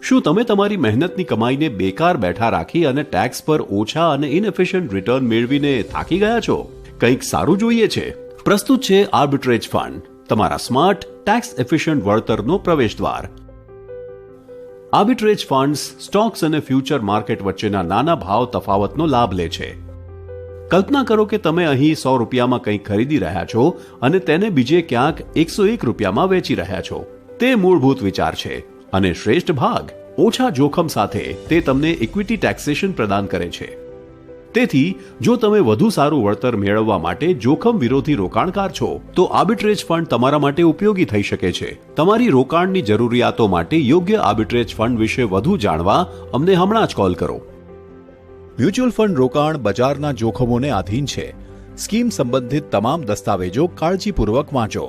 શું તમે તમારી મહેનતની કમાઈને બેકાર બેઠા રાખી અને ટેક્સ પર ઓછા અને ઇનએફિશિયન્ટ રિટર્ન મેળવીને થાકી ગયા છો? કંઈક સારું જોઈએ છે? પ્રસ્તુત છે આર્બિટ્રેજ ફંડ, તમારા સ્માર્ટ ટેક્સ એફિશિયન્ટ વળતરનો પ્રવેશદ્વાર. આર્બિટ્રેજ ફંડ્સ સ્ટોક્સ અને ફ્યુચર માર્કેટ વચ્ચેના નાના ભાવ તફાવતનો લાભ લે છે. કલ્પના કરો કે તમે અહીં 100 રૂપિયામાં કંઈક ખરીદી રહ્યા છો અને તેને બીજે ક્યાંક 101 રૂપિયામાં વેચી રહ્યા છો. તે મૂળભૂત વિચાર છે અને શ્રેષ્ઠ ભાગ, ઓછા જોખમ સાથે તે તમને ઇક્વિટી ટેક્સેશન પ્રદાન કરે છે. તેથી જો તમે વધુ સારું વળતર મેળવવા માટે જોખમ વિરોધી રોકાણકાર છો તો આર્બિટ્રેજ ફંડ તમારા માટે ઉપયોગી થઈ શકે છે. તમારી રોકાણની જરૂરિયાતો માટે યોગ્ય આર્બિટ્રેજ ફંડ વિશે વધુ જાણવા અમને હમણાં જ કોલ કરો. મ્યુચ્યુઅલ ફંડ રોકાણ બજારના જોખમોને આધીન છે. સ્કીમ સંબંધિત તમામ દસ્તાવેજો કાળજીપૂર્વક વાંચો.